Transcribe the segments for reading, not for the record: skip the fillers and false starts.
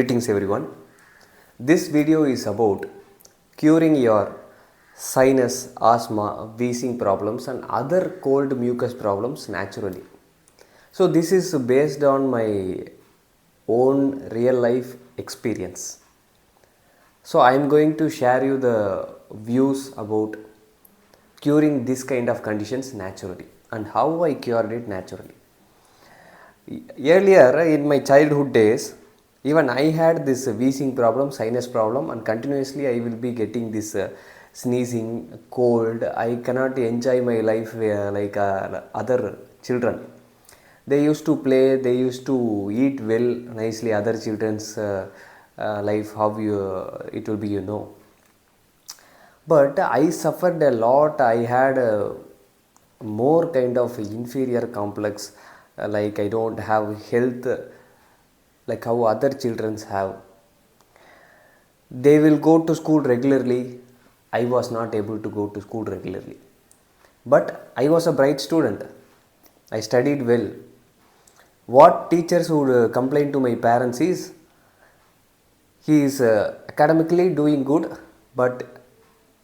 Greetings everyone. This video is about curing your sinus, asthma, wheezing problems and other cold mucus problems naturally. So this is based on my own real life experience. So I am going to share you the views about curing this kind of conditions naturally and how I cured it naturally. Earlier in my childhood days, even I had this wheezing problem, sinus problem, and continuously I will be getting this sneezing, cold. I cannot enjoy my life like other children. They used to play, they used to eat well nicely. Other children's life, how it will be, But I suffered a lot. I had more kind of inferior complex, like I don't have health like how other children have. They will go to school regularly. I was not able to go to school regularly. But I was a bright student. I studied well. What teachers would complain to my parents is, he is academically doing good, but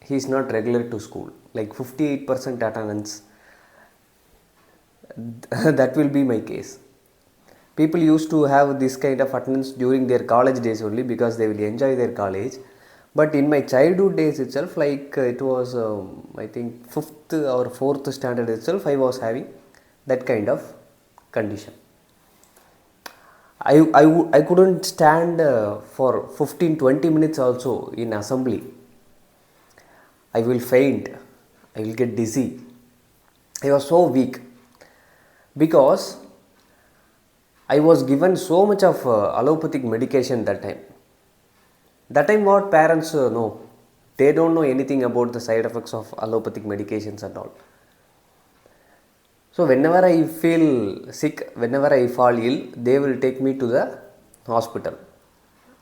he is not regular to school. Like 58% attendance. That will be my case. People used to have this kind of attendance during their college days only because they will enjoy their college. But in my childhood days itself, like it was I think 5th or 4th standard itself, I was having that kind of condition. I couldn't stand for 15-20 minutes also in assembly. I will faint. I will get dizzy. I was so weak because I was given so much of allopathic medication that time. That time what parents know, they don't know anything about the side effects of allopathic medications and all. So whenever I feel sick, whenever I fall ill, they will take me to the hospital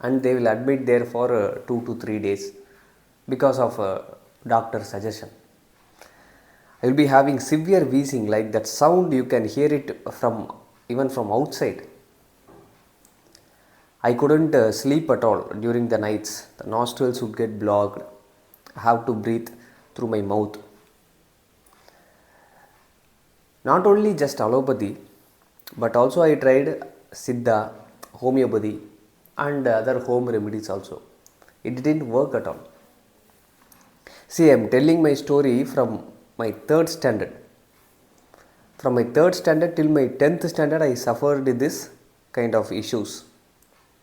and they will admit there for 2 to 3 days because of doctor's suggestion. I will be having severe wheezing, like that sound you can hear it even from outside. I couldn't sleep at all during the nights. The nostrils would get blocked. I have to breathe through my mouth. Not only just allopathy, but also I tried Siddha, homeopathy and other home remedies also. It didn't work at all. See, I am telling my story from my 3rd standard. From my 3rd standard till my 10th standard, I suffered this kind of issues.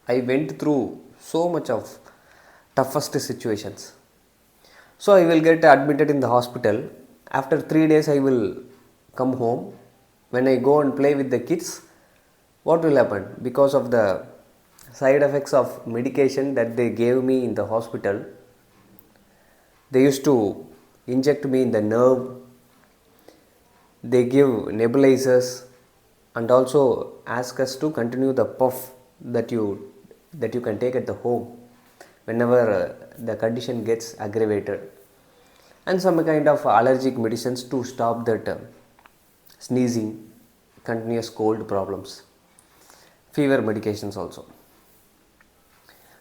I went through so much of toughest situations. So I will get admitted in the hospital. After 3 days, I will come home. When I go and play with the kids, what will happen? Because of the side effects of medication that they gave me in the hospital, they used to inject me in the nerve. They give nebulizers and also ask us to continue the puff that you can take at the home whenever the condition gets aggravated, and some kind of allergic medicines to stop that sneezing, continuous cold problems, fever medications also.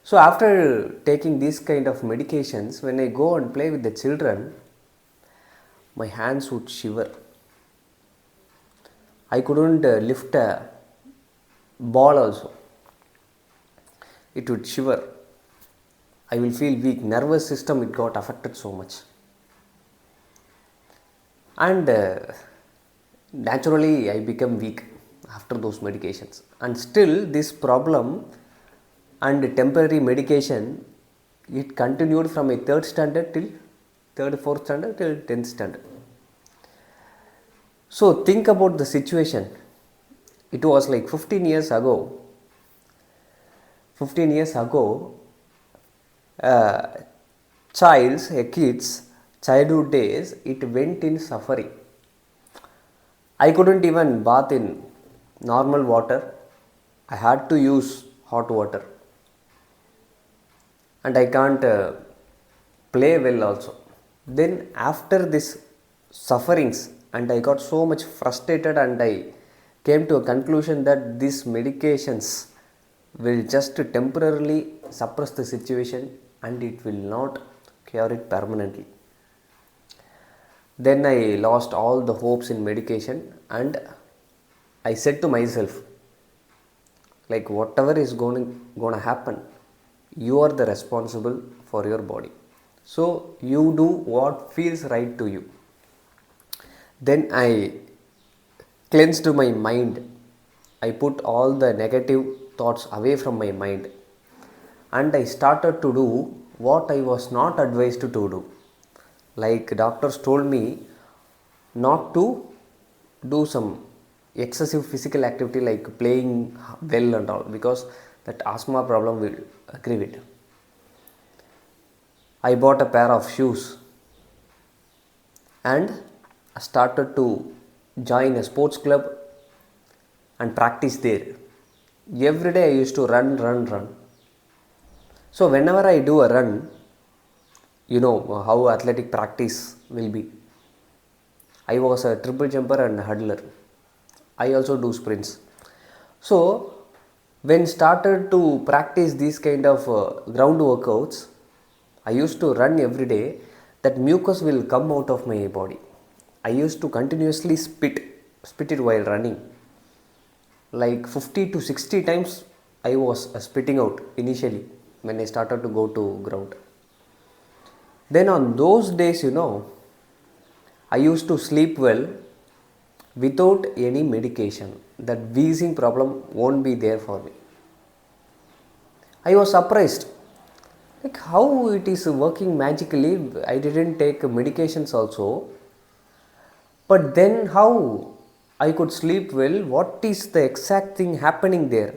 So after taking these kind of medications, when I go and play with the children, my hands would shiver. I couldn't lift a ball also. It would shiver. I will feel weak. Nervous system, it got affected so much. And naturally I became weak after those medications. And still this problem and temporary medication, it continued from my 3rd standard till 3rd, 4th standard till 10th standard. So think about the situation. It was like 15 years ago. 15 years ago, kids' childhood days, it went in suffering. I couldn't even bath in normal water. I had to use hot water. And I can't play well also. Then after this sufferings, and I got so much frustrated, and I came to a conclusion that these medications will just temporarily suppress the situation and it will not cure it permanently. Then I lost all the hopes in medication and I said to myself, like whatever is going to happen, you are the responsible for your body. So you do what feels right to you. Then I cleansed my mind. I put all the negative thoughts away from my mind and I started to do what I was not advised to do. Like doctors told me not to do some excessive physical activity like playing well and all, because that asthma problem will aggravate. I bought a pair of shoes and started to join a sports club and practice there. Every day I used to run. So whenever I do a run, you know how athletic practice will be. I was a triple jumper and hurdler. I also do sprints. So when started to practice these kind of ground workouts, I used to run every day. That mucus will come out of my body. I used to continuously spit it while running. Like 50 to 60 times I was spitting out initially when I started to go to ground. Then on those days, I used to sleep well without any medication. That wheezing problem won't be there for me. I was surprised, like how it is working magically. I didn't take medications also, but then how I could sleep well? What is the exact thing happening there?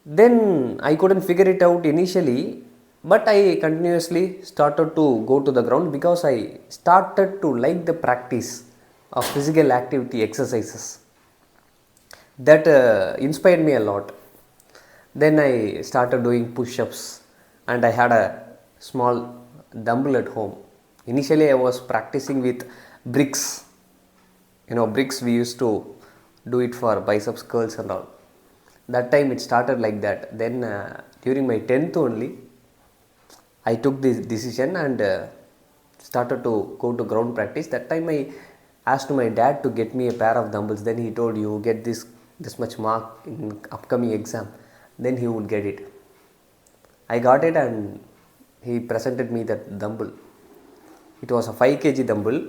Then I couldn't figure it out initially, but I continuously started to go to the ground because I started to like the practice of physical activity exercises. That inspired me a lot. Then I started doing push-ups and I had a small dumbbell at home. Initially I was practicing with bricks. Bricks we used to do it for biceps curls and all. That time it started like that. Then during my 10th only, I took this decision and started to go to ground practice. That time I asked my dad to get me a pair of dumbbells. Then he told, you get this much mark in upcoming exam, then he would get it. I got it and he presented me that dumbbell. It was a 5 kg dumbbell.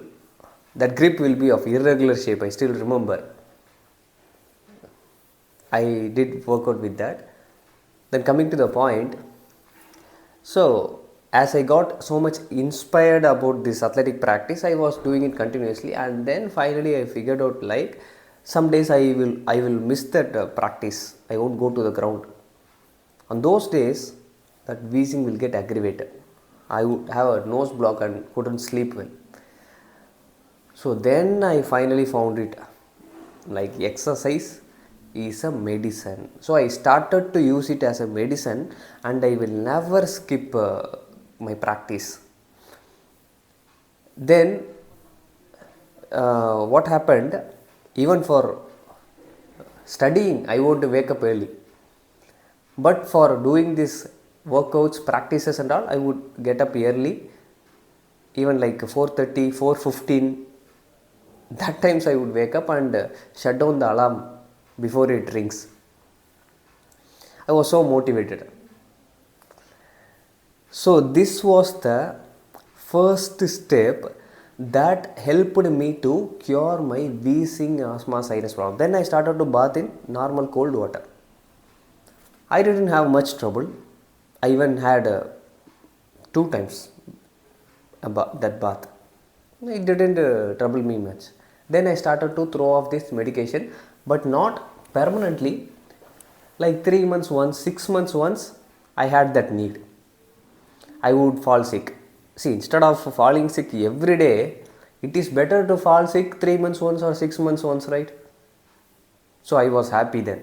That grip will be of irregular shape, I still remember. I did work out with that. Then coming to the point, so as I got so much inspired about this athletic practice, I was doing it continuously, and then finally I figured out, like some days I will miss that practice. I won't go to the ground. On those days, that wheezing will get aggravated. I would have a nose block and couldn't sleep well. So then I finally found it, like exercise is a medicine. So I started to use it as a medicine and I will never skip my practice. Then what happened, even for studying I want to wake up early, but for doing this workouts, practices and all, I would get up early, even like 4:30, 4:15. That times I would wake up and shut down the alarm before it rings. I was so motivated. So this was the first step that helped me to cure my wheezing asthma sinus problem. Then I started to bath in normal cold water. I didn't have much trouble. I even had 2 times that bath. It didn't trouble me much. Then I started to throw off this medication, but not permanently. Like 3 months once, 6 months once, I had that need. I would fall sick. See, instead of falling sick every day, it is better to fall sick 3 months once or 6 months once, right? So I was happy then.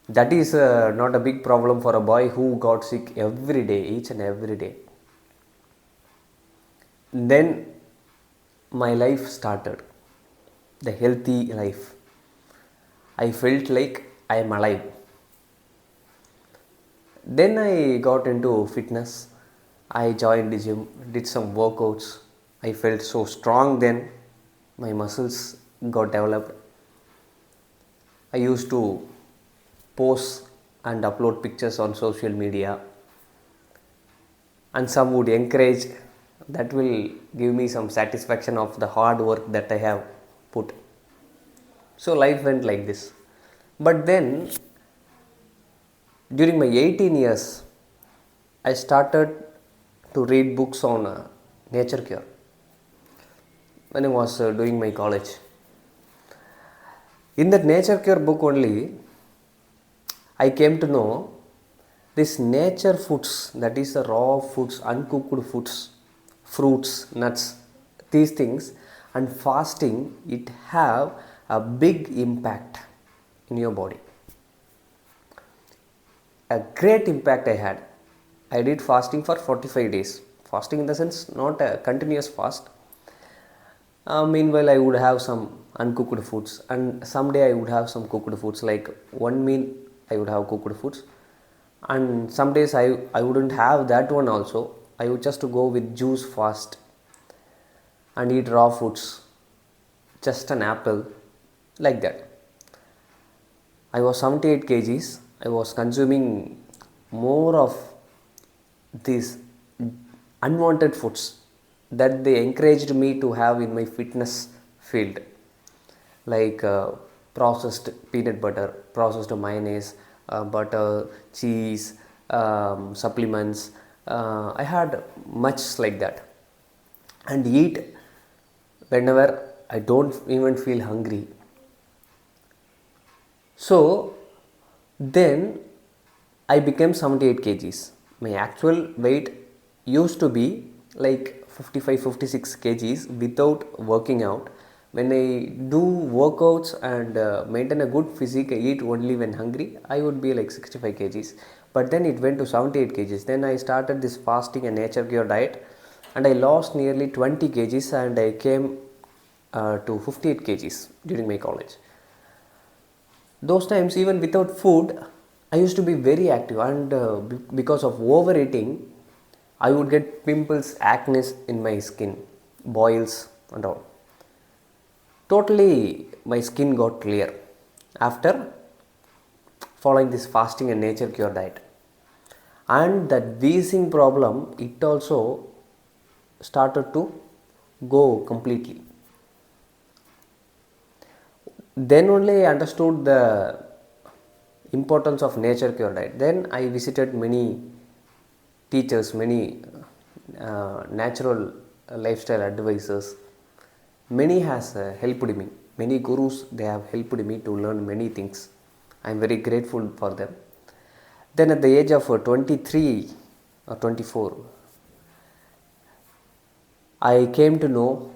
That is not a big problem for a boy who got sick every day, each and every day. Then my life started, the healthy life. I felt like I am alive. Then I got into fitness. I joined the gym, did some workouts. I felt so strong then. My muscles got developed. I used to post and upload pictures on social media, and some would encourage. That will give me some satisfaction of the hard work that I have put. So life went like this. But then during my 18 years, I started to read books on nature cure when I was doing my college. In that nature cure book only, I came to know this nature foods, that is the raw foods, uncooked foods, fruits, nuts, these things, and fasting, it have a big impact in your body. A great impact I had. I did fasting for 45 days. Fasting in the sense, not a continuous fast. Meanwhile, I would have some uncooked foods, and someday I would have some cooked foods. Like one meal, I would have cooked foods, and some days I wouldn't have that one also. I would just go with juice fast and eat raw foods, just an apple, like that. I was 78 kgs. I was consuming more of these unwanted foods that they encouraged me to have in my fitness field, like processed peanut butter, processed mayonnaise, butter, cheese, supplements. I had much like that, and eat whenever I don't even feel hungry. So then I became 78 kgs. My actual weight used to be like 55-56 kgs without working out. When I do workouts and maintain a good physique, I eat only when hungry, I would be like 65 kgs. But then it went to 78 kgs. Then I started this fasting and nature cure diet, and I lost nearly 20 kgs, and I came to 58 kgs during my college. Those times, even without food, I used to be very active, and because of overeating, I would get pimples, acne in my skin, boils, and all. Totally, my skin got clear after following this fasting and nature cure diet. And that wheezing problem, it also started to go completely. Then only I understood the importance of nature cure diet. Then I visited many teachers, many natural lifestyle advisors. Many has helped me. Many gurus, they have helped me to learn many things. I am very grateful for them. Then at the age of 23 or 24, I came to know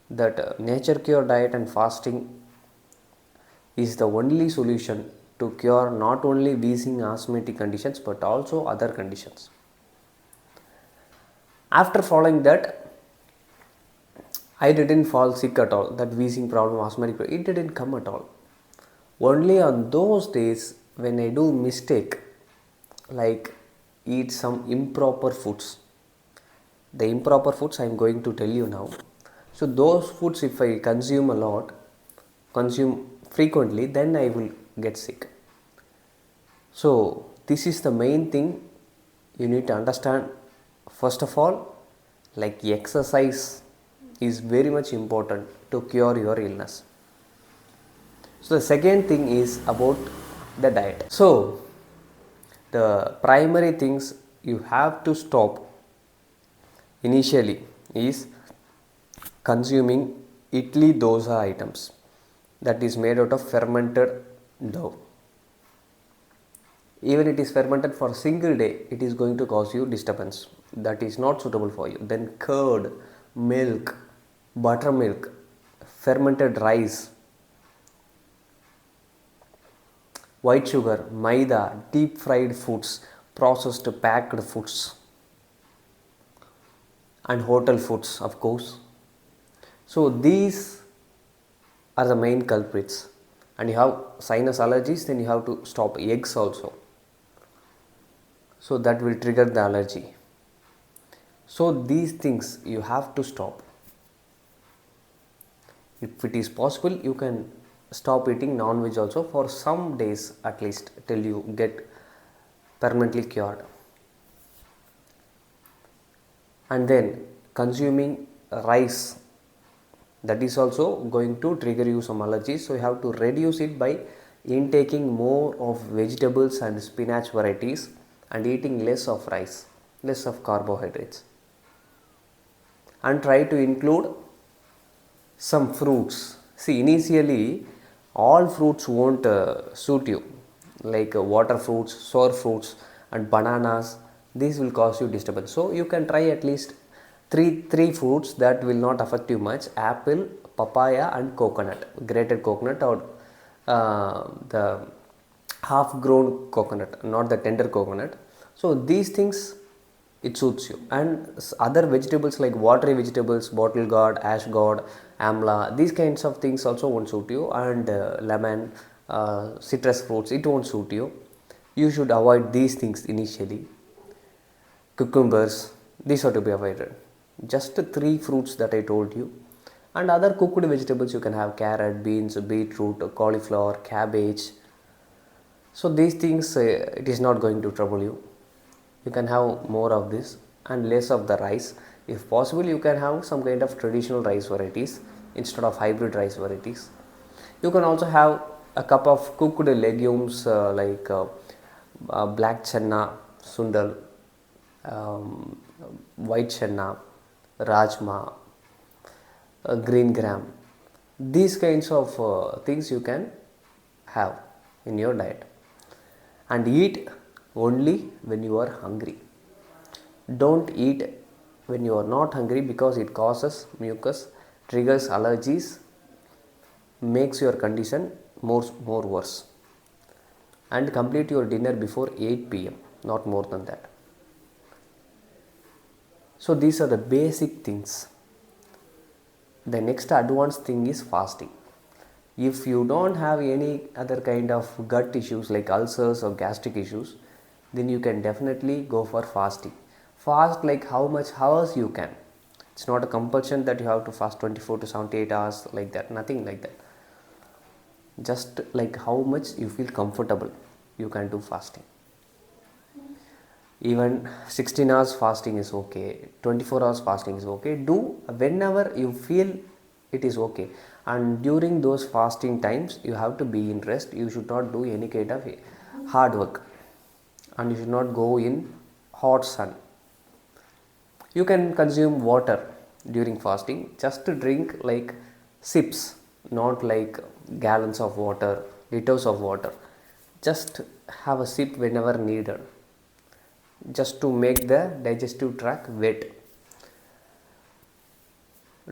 that nature cure diet and fasting is the only solution to cure not only wheezing asthmatic conditions but also other conditions. After following that, I didn't fall sick at all. That wheezing problem, asthmatic problem, it didn't come at all. Only on those days when I do mistake, like eat some improper foods. The improper foods I am going to tell you now. So those foods, if I consume a lot, consume frequently, then I will get sick. So this is the main thing you need to understand. First of all, like exercise is very much important to cure your illness. So the second thing is about the diet. So the primary things you have to stop initially is consuming idli dosa items, that is made out of fermented dough. Even it is fermented for a single day, it is going to cause you disturbance. That is not suitable for you. Then curd, milk, buttermilk, fermented rice, white sugar, maida, deep fried foods, processed packed foods, and hotel foods, of course. So these are the main culprits. and you have sinus allergies, then you have to stop eggs also. So that will trigger the allergy. So these things you have to stop. If it is possible, you can stop eating non-veg also for some days at least till you get permanently cured. And then consuming rice, that is also going to trigger you some allergies. So you have to reduce it by intaking more of vegetables and spinach varieties and eating less of rice, less of carbohydrates. And try to include some fruits. See, initially all fruits won't suit you, like water fruits, sour fruits and bananas. These will cause you disturbance. So you can try at least three fruits that will not affect you much: apple, papaya and coconut, grated coconut, or the half grown coconut, not the tender coconut. So these things, it suits you. And other vegetables like watery vegetables, bottle gourd, ash gourd, amla, these kinds of things also won't suit you. And lemon, citrus fruits, it won't suit you. You should avoid these things initially. Cucumbers, these are to be avoided. Just three fruits that I told you. And other cooked vegetables you can have: carrot, beans, beetroot, cauliflower, cabbage. So these things, it is not going to trouble you. You can have more of this and less of the rice. If possible, you can have some kind of traditional rice varieties instead of hybrid rice varieties. You can also have a cup of cooked legumes like black chenna, sundal, white chenna, rajma, green gram. These kinds of things you can have in your diet. And eat only when you are hungry. Don't eat when you are not hungry, because it causes mucus, triggers allergies, makes your condition more worse. And complete your dinner before 8 p.m, not more than that. So these are the basic things. The next advanced thing is fasting. If you don't have any other kind of gut issues like ulcers or gastric issues, then you can definitely go for fasting. Fast like how much hours you can. It's not a compulsion that you have to fast 24 to 78 hours like that. Nothing like that. Just like how much you feel comfortable, you can do fasting. Even 16 hours fasting is okay. 24 hours fasting is okay. Do whenever you feel it is okay. And during those fasting times, you have to be in rest. You should not do any kind of hard work. And you should not go in hot sun. You can consume water during fasting. Just to drink like sips, not like gallons of water, liters of water. Just have a sip whenever needed, just to make the digestive tract wet.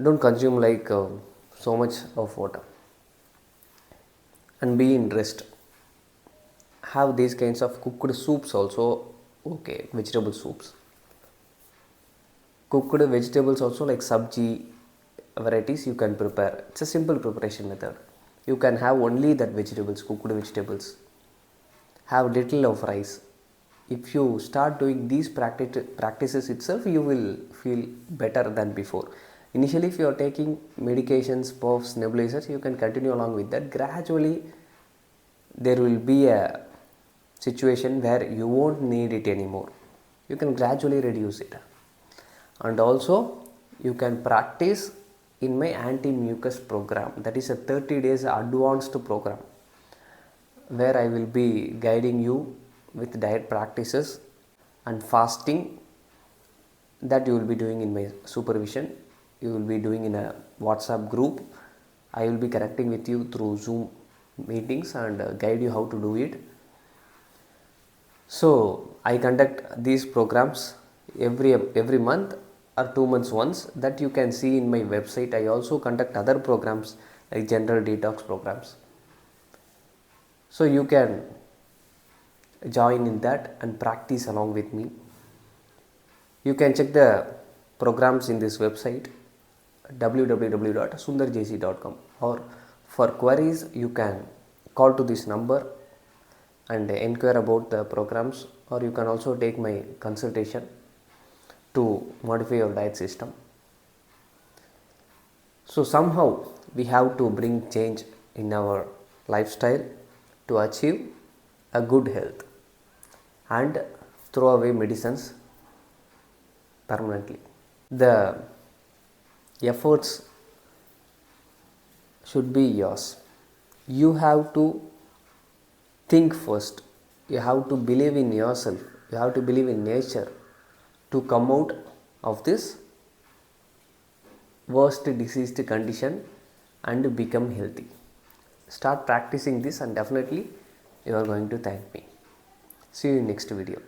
Don't consume like so much of water. And be in rest. Have these kinds of cooked soups also okay, vegetable soups. Cooked vegetables also like sabji varieties you can prepare. It's a simple preparation method. You can have only that vegetables, cooked vegetables. Have little of rice. If you start doing these practices itself, you will feel better than before. Initially, if you are taking medications, puffs, nebulizers, you can continue along with that. Gradually, there will be a situation where you won't need it anymore. You can gradually reduce it. And also, you can practice in my anti-mucus program. That is a 30 days advanced program where I will be guiding you with diet practices and fasting that you will be doing in my supervision. You will be doing in a WhatsApp group. I will be connecting with you through Zoom meetings and guide you how to do it. So I conduct these programs every month or 2 months once, that you can see in my website. I also conduct other programs like general detox programs. So you can join in that and practice along with me. You can check the programs in this website www.sundarjc.com, or for queries you can call to this number and inquire about the programs, or you can also take my consultation to modify your diet system. So somehow we have to bring change in our lifestyle to achieve a good health and throw away medicines permanently. The efforts should be yours. You have to think first. You have to believe in yourself. You have to believe in nature to come out of this worst diseased condition and become healthy. Start practicing this and definitely you are going to thank me. See you in next video.